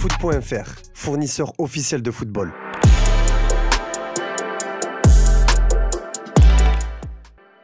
Foot.fr, fournisseur officiel de football.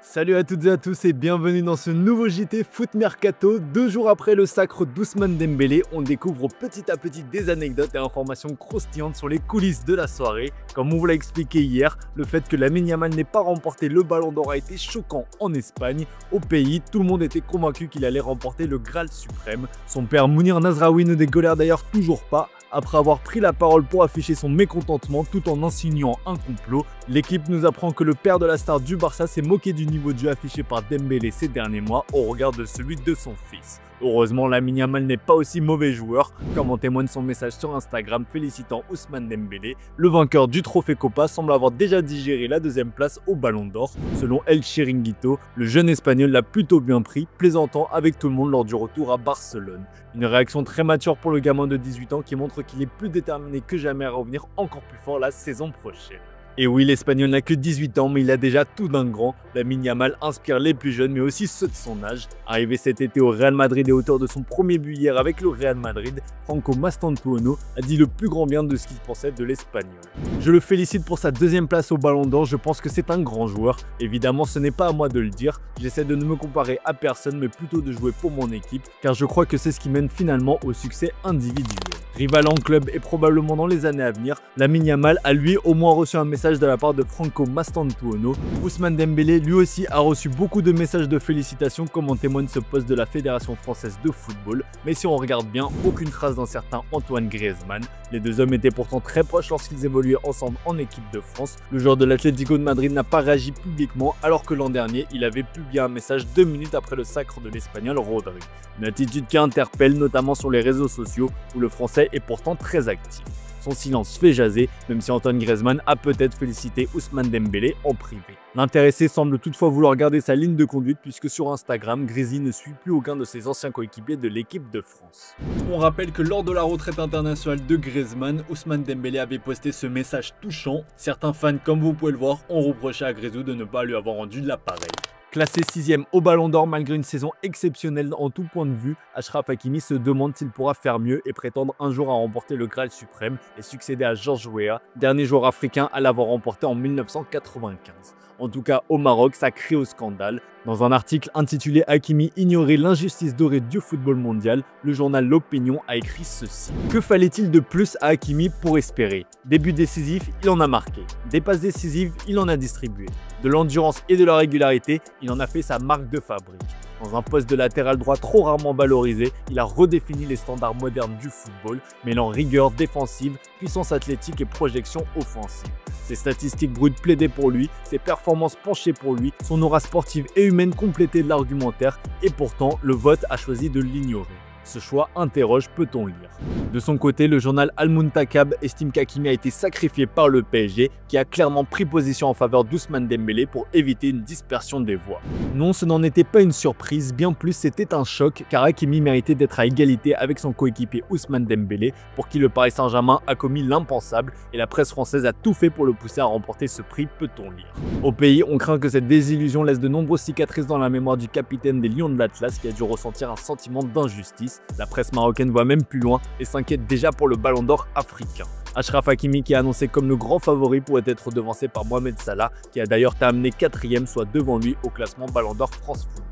Salut à toutes et à tous et bienvenue dans ce nouveau JT Foot Mercato. 2 jours après le sacre d'Ousmane Dembélé, on découvre petit à petit des anecdotes et informations croustillantes sur les coulisses de la soirée. Comme on vous l'a expliqué hier, le fait que Lamine Yamal n'ait pas remporté le Ballon d'Or a été choquant en Espagne. Au pays, tout le monde était convaincu qu'il allait remporter le Graal suprême. Son père Mounir Nasraoui ne décolère d'ailleurs toujours pas. Après avoir pris la parole pour afficher son mécontentement tout en insinuant un complot, l'équipe nous apprend que le père de la star du Barça s'est moqué du niveau de jeu affiché par Dembélé ces derniers mois au regard de celui de son fils. Heureusement, Lamine Yamal n'est pas aussi mauvais joueur, comme en témoigne son message sur Instagram félicitant Ousmane Dembélé. Le vainqueur du trophée Copa semble avoir déjà digéré la 2e place au Ballon d'Or. Selon El Chiringuito, le jeune espagnol l'a plutôt bien pris, plaisantant avec tout le monde lors du retour à Barcelone. Une réaction très mature pour le gamin de 18 ans qui montre qu'il est plus déterminé que jamais à revenir encore plus fort la saison prochaine. Et oui, l'Espagnol n'a que 18 ans, mais il a déjà tout d'un grand. Lamine Yamal inspire les plus jeunes, mais aussi ceux de son âge. Arrivé cet été au Real Madrid et auteur de son premier but hier avec le Real Madrid, Franco Mastantuono a dit le plus grand bien de ce qu'il pensait de l'Espagnol. Je le félicite pour sa 2e place au Ballon d'Or, je pense que c'est un grand joueur. Évidemment, ce n'est pas à moi de le dire, j'essaie de ne me comparer à personne, mais plutôt de jouer pour mon équipe, car je crois que c'est ce qui mène finalement au succès individuel. Rival en club et probablement dans les années à venir, Lamine Yamal a lui au moins reçu un message de la part de Franco Mastantuono. Ousmane Dembélé lui aussi a reçu beaucoup de messages de félicitations comme en témoigne ce post de la Fédération française de football. Mais si on regarde bien, aucune trace d'un certain Antoine Griezmann. Les deux hommes étaient pourtant très proches lorsqu'ils évoluaient ensemble en équipe de France. Le joueur de l'Atlético de Madrid n'a pas réagi publiquement alors que l'an dernier, il avait publié un message 2 minutes après le sacre de l'Espagnol Rodri. Une attitude qui interpelle notamment sur les réseaux sociaux où le Français est pourtant très actif. Son silence fait jaser, même si Antoine Griezmann a peut-être félicité Ousmane Dembélé en privé. L'intéressé semble toutefois vouloir garder sa ligne de conduite puisque sur Instagram, Griezmann ne suit plus aucun de ses anciens coéquipiers de l'équipe de France. On rappelle que lors de la retraite internationale de Griezmann, Ousmane Dembélé avait posté ce message touchant. Certains fans, comme vous pouvez le voir, ont reproché à Griezmann de ne pas lui avoir rendu l'appareil. Classé 6e au Ballon d'Or malgré une saison exceptionnelle en tout point de vue, Achraf Hakimi se demande s'il pourra faire mieux et prétendre un jour à remporter le Graal suprême et succéder à George Weah, dernier joueur africain à l'avoir remporté en 1995. En tout cas, au Maroc, ça crie au scandale. Dans un article intitulé « Hakimi ignorer l'injustice dorée du football mondial », le journal L'Opinion a écrit ceci. Que fallait-il de plus à Hakimi pour espérer? Des buts décisifs, il en a marqué. Des passes décisives, il en a distribué. De l'endurance et de la régularité, il en a fait sa marque de fabrique. Dans un poste de latéral droit trop rarement valorisé, il a redéfini les standards modernes du football, mêlant rigueur défensive, puissance athlétique et projection offensive. Ses statistiques brutes plaidaient pour lui, ses performances penchaient pour lui, son aura sportive et humaine complétait l'argumentaire, et pourtant le vote a choisi de l'ignorer. Ce choix interroge, peut-on lire. De son côté, le journal Al-Muntakab estime qu'Hakimi a été sacrifié par le PSG, qui a clairement pris position en faveur d'Ousmane Dembélé pour éviter une dispersion des voix. Non, ce n'en était pas une surprise, bien plus c'était un choc, car Hakimi méritait d'être à égalité avec son coéquipier Ousmane Dembélé, pour qui le Paris Saint-Germain a commis l'impensable, et la presse française a tout fait pour le pousser à remporter ce prix, peut-on lire. Au pays, on craint que cette désillusion laisse de nombreuses cicatrices dans la mémoire du capitaine des Lions de l'Atlas, qui a dû ressentir un sentiment d'injustice. La presse marocaine voit même plus loin et s'inquiète déjà pour le Ballon d'Or africain. Achraf Hakimi, qui est annoncé comme le grand favori, pourrait être devancé par Mohamed Salah, qui a d'ailleurs terminé 4e, soit devant lui au classement Ballon d'Or France Foot.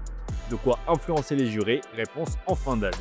De quoi influencer les jurés? Réponse en fin d'année.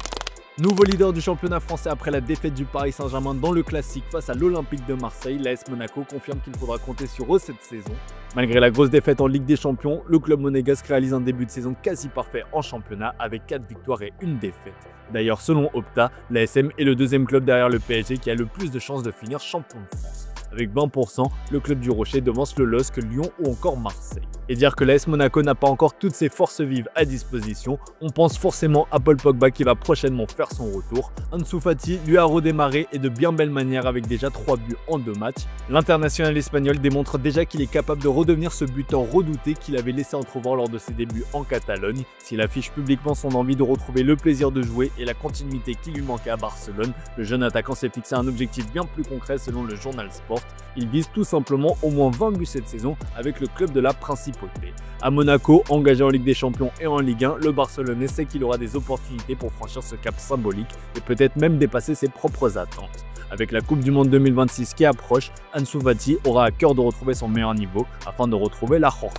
Nouveau leader du championnat français après la défaite du Paris Saint-Germain dans le classique face à l'Olympique de Marseille, l'AS Monaco confirme qu'il faudra compter sur eux cette saison. Malgré la grosse défaite en Ligue des Champions, le club monégasque réalise un début de saison quasi parfait en championnat avec 4 victoires et 1 défaite. D'ailleurs, selon Opta, l'ASM est le 2e club derrière le PSG qui a le plus de chances de finir champion de France. Avec 20%, le club du Rocher devance le LOSC, Lyon ou encore Marseille. Et dire que l'AS Monaco n'a pas encore toutes ses forces vives à disposition, on pense forcément à Paul Pogba qui va prochainement faire son retour. Ansu Fati lui a redémarré et de bien belle manière avec déjà 3 buts en 2 matchs. L'international espagnol démontre déjà qu'il est capable de redevenir ce buteur redouté qu'il avait laissé entrevoir lors de ses débuts en Catalogne. S'il affiche publiquement son envie de retrouver le plaisir de jouer et la continuité qui lui manquait à Barcelone, le jeune attaquant s'est fixé un objectif bien plus concret selon le journal Sport. Il vise tout simplement au moins 20 buts cette saison avec le club de la Principauté principauté. À Monaco, engagé en Ligue des Champions et en Ligue 1, le Barcelonais sait qu'il aura des opportunités pour franchir ce cap symbolique et peut-être même dépasser ses propres attentes. Avec la Coupe du Monde 2026 qui approche, Ansu Fati aura à cœur de retrouver son meilleur niveau afin de retrouver la Roja.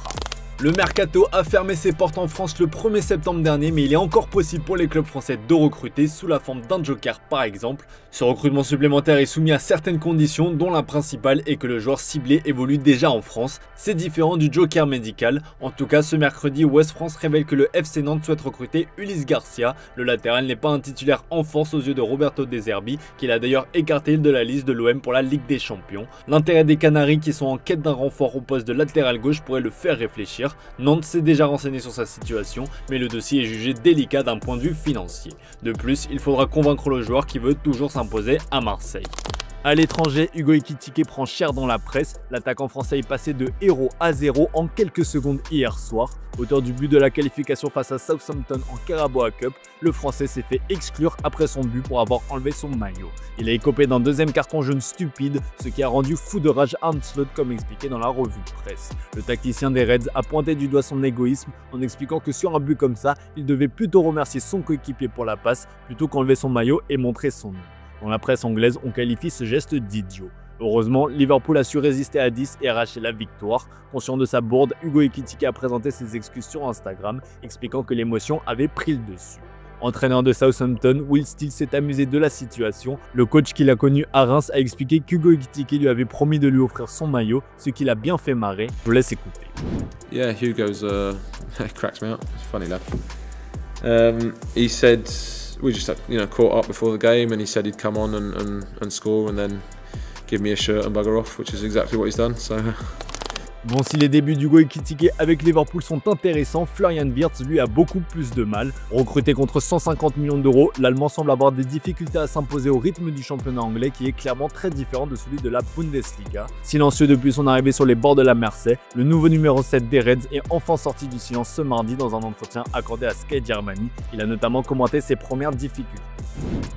Le mercato a fermé ses portes en France le 1er septembre dernier, mais il est encore possible pour les clubs français de recruter sous la forme d'un joker par exemple. Ce recrutement supplémentaire est soumis à certaines conditions, dont la principale est que le joueur ciblé évolue déjà en France. C'est différent du joker médical. En tout cas, ce mercredi, Ouest France révèle que le FC Nantes souhaite recruter Ulysse Garcia. Le latéral n'est pas un titulaire en force aux yeux de Roberto De Zerbi, qu'il a d'ailleurs écarté de la liste de l'OM pour la Ligue des Champions. L'intérêt des Canaries qui sont en quête d'un renfort au poste de latéral gauche pourrait le faire réfléchir. Nantes s'est déjà renseigné sur sa situation, mais le dossier est jugé délicat d'un point de vue financier. De plus, il faudra convaincre le joueur qui veut toujours s'imposer à Marseille. À l'étranger, Hugo Ekitike prend cher dans la presse. L'attaquant français est passé de héros à zéro en quelques secondes hier soir. Auteur du but de la qualification face à Southampton en Carabao Cup, le français s'est fait exclure après son but pour avoir enlevé son maillot. Il a écopé d'un deuxième carton jaune stupide, ce qui a rendu fou de rage Arne Slot comme expliqué dans la revue de presse. Le tacticien des Reds a pointé du doigt son égoïsme en expliquant que sur un but comme ça, il devait plutôt remercier son coéquipier pour la passe plutôt qu'enlever son maillot et montrer son nom. Dans la presse anglaise, on qualifie ce geste d'idiot. Heureusement, Liverpool a su résister à 10 et arracher la victoire. Conscient de sa bourde, Hugo Ekitike a présenté ses excuses sur Instagram, expliquant que l'émotion avait pris le dessus. Entraîneur de Southampton, Will Steele s'est amusé de la situation. Le coach qu'il a connu à Reims a expliqué qu'Hugo Ekitike lui avait promis de lui offrir son maillot, ce qui l'a bien fait marrer. Je vous laisse écouter. Yeah, Hugo's cracks me up. He's a funny lad. He said we just caught up before the game, and he said he'd come on and score, and then give me a shirt and bugger off, which is exactly what he's done. So. Bon, si les débuts d'Hugo Ekitike avec Liverpool sont intéressants, Florian Wirtz lui a beaucoup plus de mal. Recruté contre 150 millions d'euros, l'Allemand semble avoir des difficultés à s'imposer au rythme du championnat anglais qui est clairement très différent de celui de la Bundesliga. Silencieux depuis son arrivée sur les bords de la Mersey, le nouveau numéro 7 des Reds est enfin sorti du silence ce mardi dans un entretien accordé à Sky Germany. Il a notamment commenté ses premières difficultés.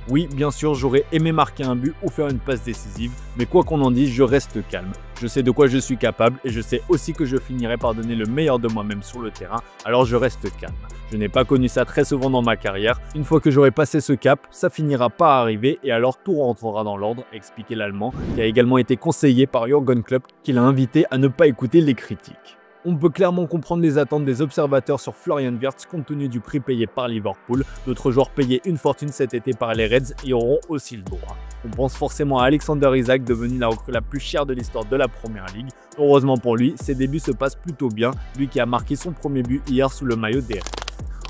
Oui, bien sûr, j'aurais aimé marquer un but ou faire une passe décisive, mais quoi qu'on en dise, je reste calme. Je sais de quoi je suis capable et je sais aussi que je finirai par donner le meilleur de moi-même sur le terrain, alors je reste calme. Je n'ai pas connu ça très souvent dans ma carrière. Une fois que j'aurai passé ce cap, ça finira par arriver et alors tout rentrera dans l'ordre, expliquait l'Allemand, qui a également été conseillé par Jürgen Klopp, qui l'a invité à ne pas écouter les critiques. On peut clairement comprendre les attentes des observateurs sur Florian Wirtz compte tenu du prix payé par Liverpool. D'autres joueurs payés une fortune cet été par les Reds y auront aussi le droit. On pense forcément à Alexander Isak, devenu la recrue la plus chère de l'histoire de la Première Ligue. Heureusement pour lui, ses débuts se passent plutôt bien, lui qui a marqué son premier but hier sous le maillot des Reds.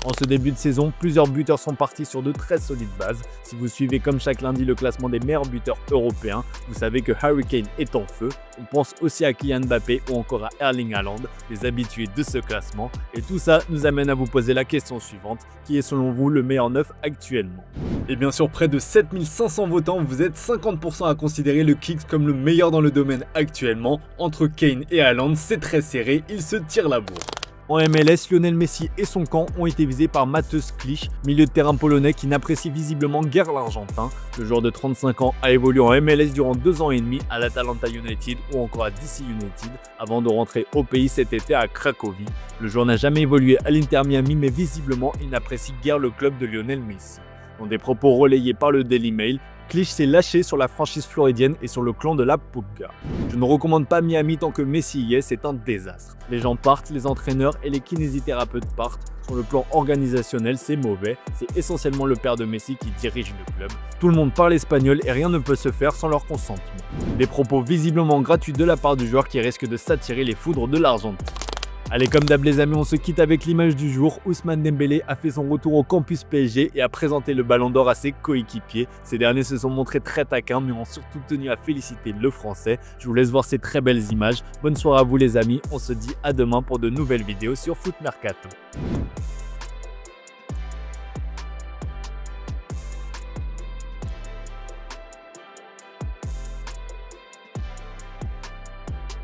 En ce début de saison, plusieurs buteurs sont partis sur de très solides bases. Si vous suivez comme chaque lundi le classement des meilleurs buteurs européens, vous savez que Harry Kane est en feu. On pense aussi à Kylian Mbappé ou encore à Erling Haaland, les habitués de ce classement. Et tout ça nous amène à vous poser la question suivante, qui est selon vous le meilleur neuf actuellement? Et bien sûr, près de 7500 votants, vous êtes 50% à considérer le Kicks comme le meilleur dans le domaine actuellement. Entre Kane et Haaland, c'est très serré, ils se tirent la bourre. En MLS, Lionel Messi et son camp ont été visés par Mateusz Klich, milieu de terrain polonais qui n'apprécie visiblement guère l'Argentin. Le joueur de 35 ans a évolué en MLS durant 2 ans et demi à l'Atalanta United ou encore à DC United avant de rentrer au pays cet été à Cracovie. Le joueur n'a jamais évolué à l'Inter Miami mais visiblement il n'apprécie guère le club de Lionel Messi. Dans des propos relayés par le Daily Mail, Klich s'est lâché sur la franchise floridienne et sur le clan de la Puga. Je ne recommande pas Miami tant que Messi y est, c'est un désastre. Les gens partent, les entraîneurs et les kinésithérapeutes partent. Sur le plan organisationnel, c'est mauvais. C'est essentiellement le père de Messi qui dirige le club. Tout le monde parle espagnol et rien ne peut se faire sans leur consentement. Des propos visiblement gratuits de la part du joueur qui risque de s'attirer les foudres de l'Argentine. Allez, comme d'hab les amis, on se quitte avec l'image du jour. Ousmane Dembélé a fait son retour au campus PSG et a présenté le ballon d'or à ses coéquipiers. Ces derniers se sont montrés très taquins mais ont surtout tenu à féliciter le français. Je vous laisse voir ces très belles images. Bonne soirée à vous les amis, on se dit à demain pour de nouvelles vidéos sur Foot Mercato.